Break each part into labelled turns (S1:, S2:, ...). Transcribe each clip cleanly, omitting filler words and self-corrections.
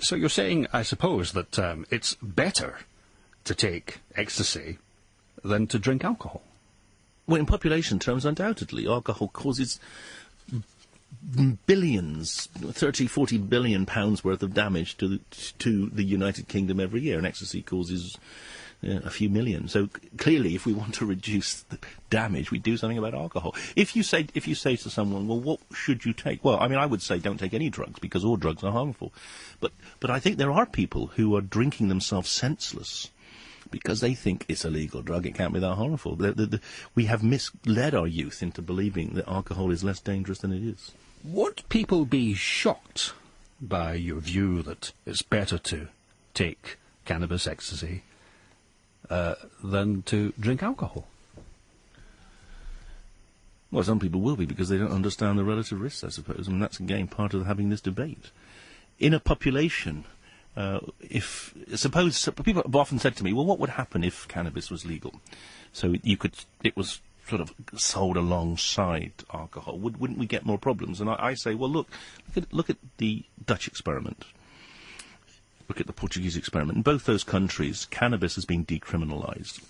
S1: So you're saying, I suppose, that it's better to take ecstasy than to drink alcohol?
S2: Well, in population terms, undoubtedly, alcohol causes billions, 30, 40 billion pounds worth of damage to the United Kingdom every year, and ecstasy causes a few million. So clearly, if we want to reduce the damage, we do something about alcohol. If you say to someone, well, what should you take? Well, I mean, I would say don't take any drugs, because all drugs are harmful. But I think there are people who are drinking themselves senseless because they think it's a legal drug, it can't be that harmful. We have misled our youth into believing that alcohol is less dangerous than it is.
S1: Would people be shocked by your view that it's better to take cannabis, ecstasy, than to drink alcohol?
S2: Well, some people will be, because they don't understand the relative risks, I suppose. I mean, that's, again, part of having this debate. In a population, suppose people have often said to me, well, what would happen if cannabis was legal? So it was sort of sold alongside alcohol. Wouldn't we get more problems? And I say, well, look at the Dutch experiment. Look at the Portuguese experiment. In both those countries, cannabis has been decriminalised.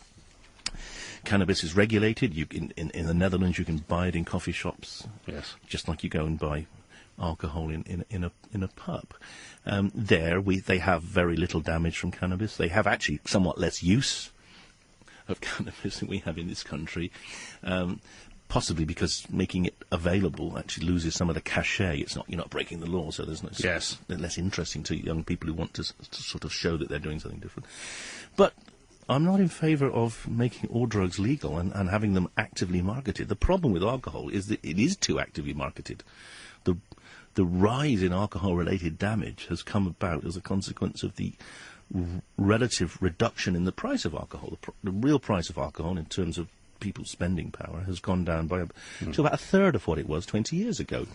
S2: Cannabis is regulated. In the Netherlands, you can buy it in coffee shops.
S1: Yes. Just
S2: like you go and buy alcohol in a pub. They have very little damage from cannabis. They have actually somewhat less use of cannabis than we have in this country, possibly because making it available actually loses some of the cachet. You're not breaking the law, so there's they're less interesting to young people who want to sort of show that they're doing something different. But I'm not in favour of making all drugs legal and having them actively marketed. The problem with alcohol is that it is too actively marketed. The rise in alcohol-related damage has come about as a consequence of the relative reduction in the price of alcohol. The real price of alcohol, in terms of people's spending power, has gone down to about a third of what it was 20 years ago.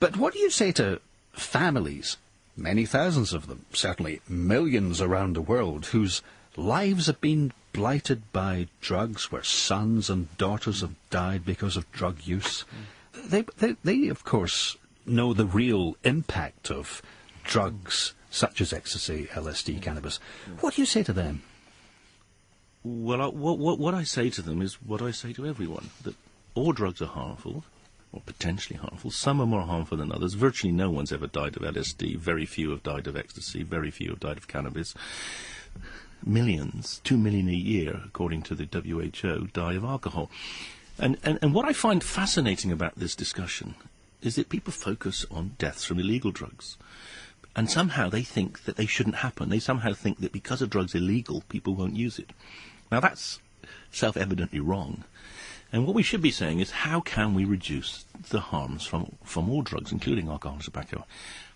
S1: But what do you say to families, many thousands of them, certainly millions around the world, whose lives have been blighted by drugs, where sons and daughters have died because of drug use? They of course, know the real impact of drugs such as ecstasy, LSD, cannabis. What do you say to them?
S2: Well, what I say to them is what I say to everyone, that all drugs are harmful, or potentially harmful. Some are more harmful than others. Virtually no one's ever died of LSD. Very few have died of ecstasy. Very few have died of cannabis. Millions, 2 million a year, according to the WHO, die of alcohol. And what I find fascinating about this discussion is that people focus on deaths from illegal drugs. And somehow they think that they shouldn't happen. They somehow think that because a drug's illegal, people won't use it. Now, that's self-evidently wrong. And what we should be saying is, how can we reduce the harms from all drugs, including alcohol and tobacco?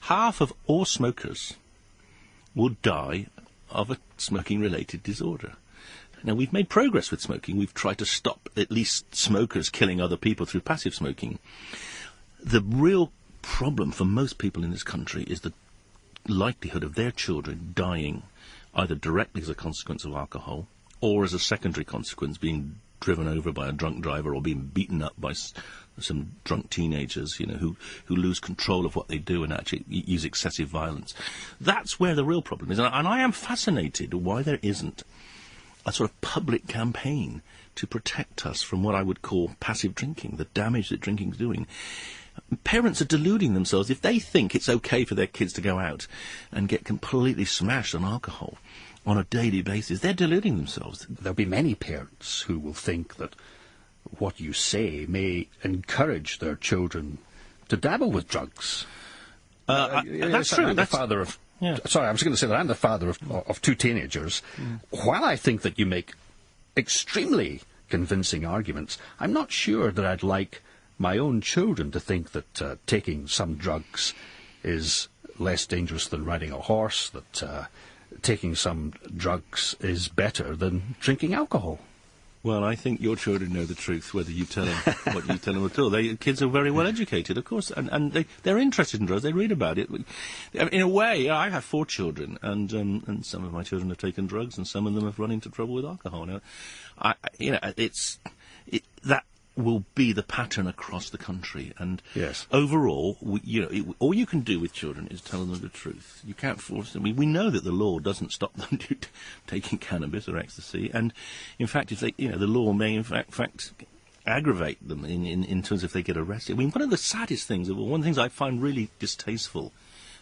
S2: Half of all smokers will die of a smoking-related disorder. Now, we've made progress with smoking. We've tried to stop at least smokers killing other people through passive smoking. The real problem for most people in this country is the likelihood of their children dying either directly as a consequence of alcohol or as a secondary consequence, being driven over by a drunk driver or being beaten up by some drunk teenagers, who lose control of what they do and actually use excessive violence. That's where the real problem is. And I am fascinated why there isn't a sort of public campaign to protect us from what I would call passive drinking, the damage that drinking's doing. Parents are deluding themselves. If they think it's okay for their kids to go out and get completely smashed on alcohol on a daily basis, they're deluding themselves.
S1: There'll be many parents who will think that what you say may encourage their children to dabble with drugs.
S2: That's true.
S1: I'm the father of... Yeah. Sorry, I was going to say that I'm the father of two teenagers. While I think that you make extremely convincing arguments, I'm not sure that I'd like my own children to think that taking some drugs is less dangerous than riding a horse, that taking some drugs is better than drinking alcohol.
S2: Well, I think your children know the truth, whether you tell them what you tell them at all. Kids are very well educated, of course, and they're interested in drugs. They read about it. In a way, I have 4 children, and some of my children have taken drugs, and some of them have run into trouble with alcohol. Now, that will be the pattern across the country. And
S1: Yes.
S2: overall, all you can do with children is tell them the truth. You can't force them. We know that the law doesn't stop them taking cannabis or ecstasy, and in fact, if they, the law may in fact aggravate them in terms of if they get arrested. I mean, one of the saddest things, one of the things I find really distasteful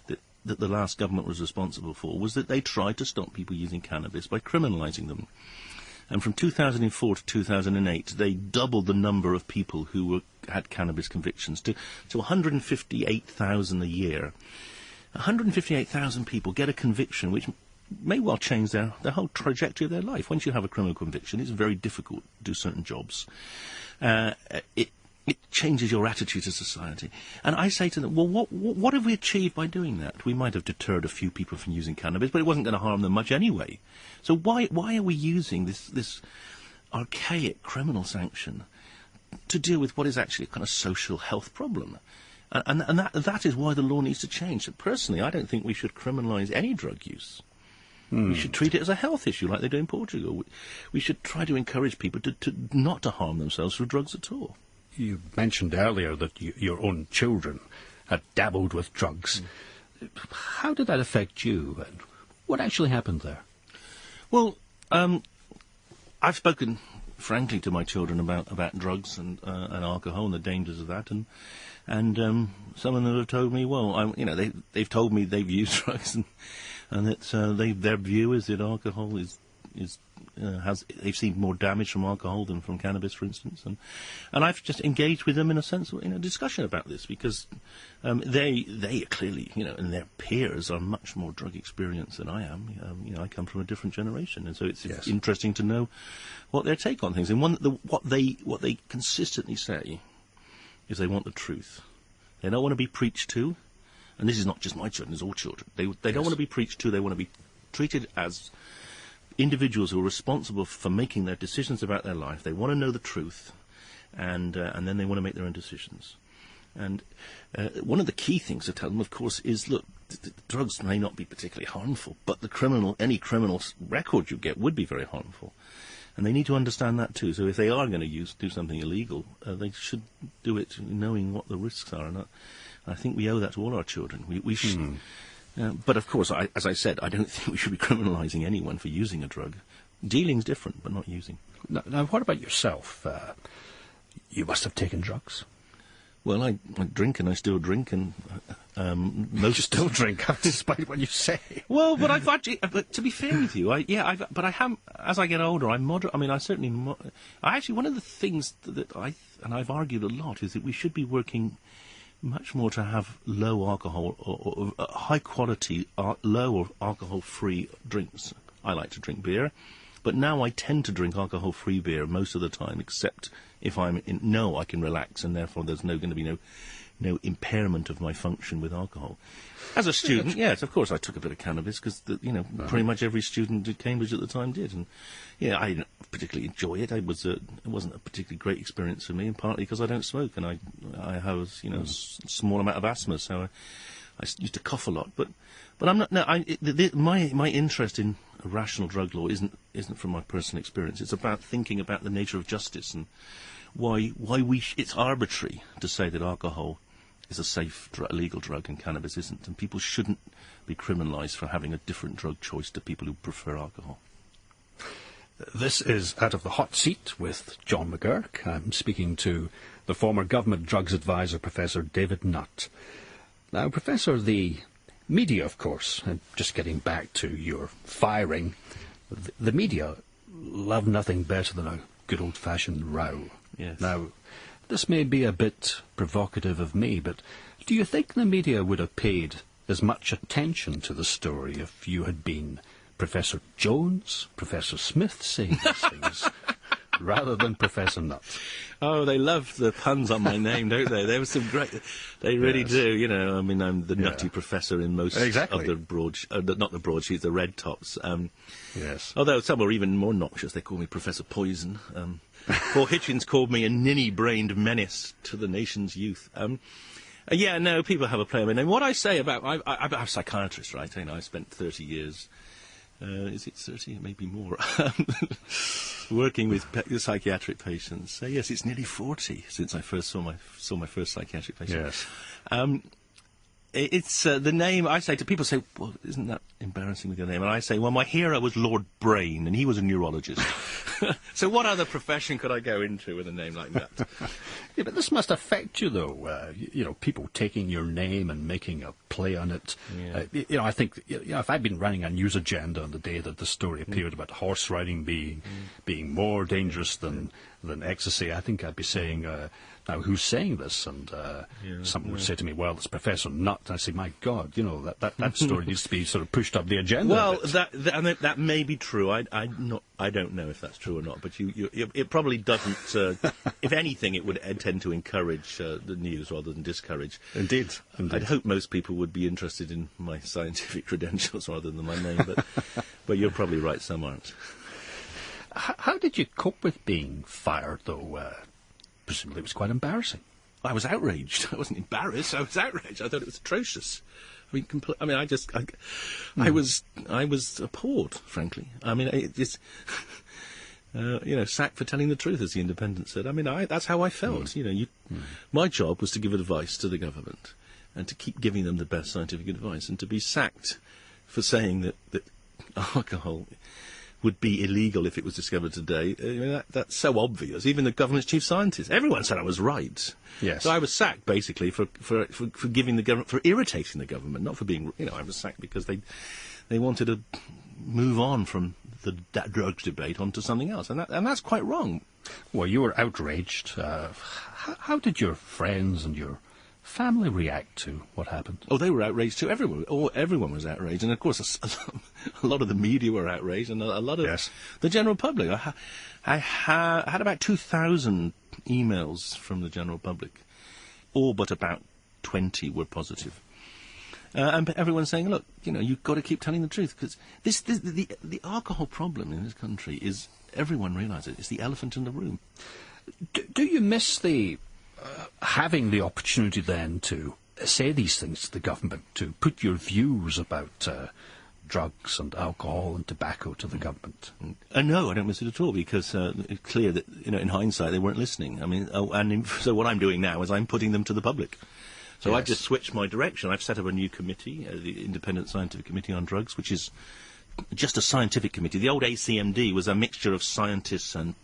S2: that the last government was responsible for was that they tried to stop people using cannabis by criminalising them. And from 2004 to 2008, they doubled the number of people who had cannabis convictions to 158,000 a year. 158,000 people get a conviction which may well change their whole trajectory of their life. Once you have a criminal conviction, it's very difficult to do certain jobs. It changes your attitude to society. And I say to them, well, what have we achieved by doing that? We might have deterred a few people from using cannabis, but it wasn't going to harm them much anyway. So why are we using this archaic criminal sanction to deal with what is actually a kind of social health problem? And that is why the law needs to change. So personally, I don't think we should criminalise any drug use. We should treat it as a health issue like they do in Portugal. We should try to encourage people to not to harm themselves through drugs at all.
S1: You mentioned earlier that your own children had dabbled with drugs. How did that affect you? And what actually happened there?
S2: Well, I've spoken frankly to my children about drugs and alcohol and the dangers of that, and some of them have told me, well, they've told me they've used drugs and that their view is that alcohol they've seen more damage from alcohol than from cannabis, for instance, and I've just engaged with them in a discussion about this because they are clearly, and their peers are much more drug experienced than I am. I come from a different generation, and so it's interesting to know what their take on things. And what they consistently say is they want the truth. They don't want to be preached to, and this is not just my children; it's all children. They don't want to be preached to. They want to be treated as individuals who are responsible for making their decisions about their life. They want to know the truth, and then they want to make their own decisions. And one of the key things to tell them, of course, is, look, drugs may not be particularly harmful, but any criminal record you get would be very harmful. And they need to understand that too. So if they are going to do something illegal, they should do it knowing what the risks are. And I think we owe that to all our children. We should. But of course, as I said, I don't think we should be criminalising anyone for using a drug. Dealing's different, but not using.
S1: Now, what about yourself? You must have taken drugs.
S2: Well, I drink and I still drink, and
S1: You still drink, despite what you say.
S2: Well, but I've actually, to be fair with you, I have, as I get older, I'm moderate. I mean, one of the things that I've argued a lot is that we should be working much more to have low alcohol or high quality, low or alcohol-free drinks. I like to drink beer, but now I tend to drink alcohol-free beer most of the time, except if I can relax, and therefore there's going to be no impairment of my function with alcohol. As a student, yes, of course, I took a bit of cannabis because pretty much every student at Cambridge at the time did, and I didn't particularly enjoy it. It wasn't a particularly great experience for me, and partly because I don't smoke, and I have a small amount of asthma, so I used to cough a lot. But I'm not. No, my interest in a rational drug law isn't from my personal experience. It's about thinking about the nature of justice and why it's arbitrary to say that alcohol is a safe legal drug and cannabis isn't, and people shouldn't be criminalised for having a different drug choice to people who prefer alcohol.
S1: This is Out of the Hot Seat with John McGurk. I'm speaking to the former government drugs advisor, Professor David Nutt. Now, Professor, the media, of course, and just getting back to your firing, the media love nothing better than a good old-fashioned row.
S2: Yes.
S1: Now, this may be a bit provocative of me, but do you think the media would have paid as much attention to the story if you had been Professor Jones, Professor Smith saying these things, rather than Professor Nutt?
S2: Oh, they love the puns on my name, don't they? There was some great... They really do, I mean, I'm the nutty professor in most of the not the broadsheets, the red tops.
S1: Yes.
S2: Although some are even more noxious. They call me Professor Poison. Paul Hitchens called me a ninny-brained menace to the nation's youth. People have a play on my name. What I say about... I'm a psychiatrist, right? I spent 30 years Is it 30? Maybe more. Working with psychiatric patients. So yes, it's nearly 40 since I first saw my first psychiatric patient.
S1: Yes.
S2: It's the name. I say to people, say, "Well, isn't that embarrassing with your name?" And I say, "Well, my hero was Lord Brain, and he was a neurologist." So, what other profession could I go into with a name like that?
S1: Yeah, but this must affect you, though. People taking your name and making a play on it.
S2: Yeah.
S1: I think if I'd been running a news agenda on the day that the story appeared about horse riding being more dangerous than ecstasy, I think I'd be saying, now who's saying this? And someone would say to me, well, it's Professor Nutt. And I say, my God, that story needs to be sort of pushed up the agenda.
S2: Well, that may be true. I don't know if that's true or not. But it probably doesn't. If anything, it would tend to encourage the news rather than discourage.
S1: Indeed.
S2: I'd hope most people would be interested in my scientific credentials rather than my name. But you're probably right. Some aren't.
S1: How did you cope with being fired, though? Presumably it was quite embarrassing.
S2: I was outraged. I wasn't embarrassed. I was outraged. I thought it was atrocious. I was appalled, frankly. I mean, it's sacked for telling the truth, as the Independent said. I mean, that's how I felt. My job was to give advice to the government and to keep giving them the best scientific advice, and to be sacked for saying that alcohol would be illegal if it was discovered today. I mean, that's so obvious. Even the government's chief scientist, everyone said I was right.
S1: Yes.
S2: So I was sacked basically for giving the government, for irritating the government, not for being. I was sacked because they wanted to move on from the drugs debate onto something else, and that's quite wrong.
S1: Well, you were outraged. How did your friends and your family react to what happened?
S2: Oh, they were outraged too. Everyone was outraged, and of course, a lot of the media were outraged, and a lot of the general public. I had about 2,000 emails from the general public, all but about 20 were positive, and everyone's saying, "Look, you've got to keep telling the truth, because the alcohol problem in this country is, everyone realises it, it's the elephant in the room."
S1: Do you miss having the opportunity then to say these things to the government, to put your views about drugs and alcohol and tobacco to the government?
S2: No, I don't miss it at all, because it's clear that in hindsight they weren't listening. I mean, so what I'm doing now is I'm putting them to the public. So I've just switched my direction. I've set up a new committee, the Independent Scientific Committee on Drugs, which is just a scientific committee. The old ACMD was a mixture of scientists and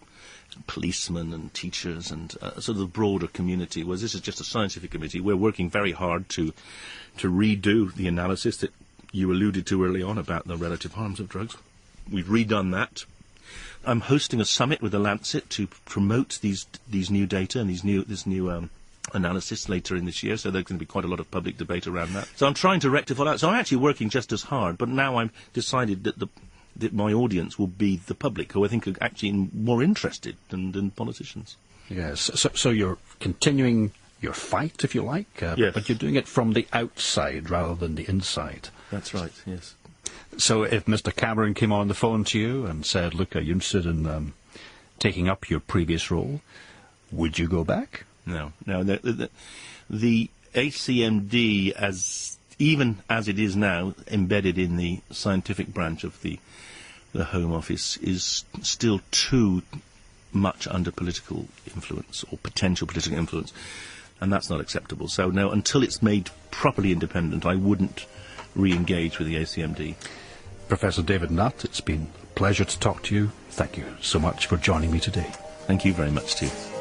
S2: policemen and teachers and sort of the broader community, whereas this is just a scientific committee. We're working very hard to redo the analysis that you alluded to early on about the relative harms of drugs. We've redone that. I'm hosting a summit with the Lancet to promote these new data and this new analysis later in this year, so there's going to be quite a lot of public debate around that. So I'm trying to rectify that. So I'm actually working just as hard, but now I've decided that my audience will be the public, who I think are actually more interested than politicians.
S1: Yes, so you're continuing your fight, if you like,
S2: yes.
S1: But you're doing it from the outside rather than the inside.
S2: That's right, yes.
S1: So if Mr. Cameron came on the phone to you and said, look, are you interested in taking up your previous role, would you go back?
S2: No. The ACMD, even as it is now, embedded in the scientific branch of the Home Office, is still too much under political influence, or potential political influence, and that's not acceptable. So no, until it's made properly independent, I wouldn't re-engage with the ACMD.
S1: Professor David Nutt, it's been a pleasure to talk to you. Thank you so much for joining me today.
S2: Thank you very much, Steve.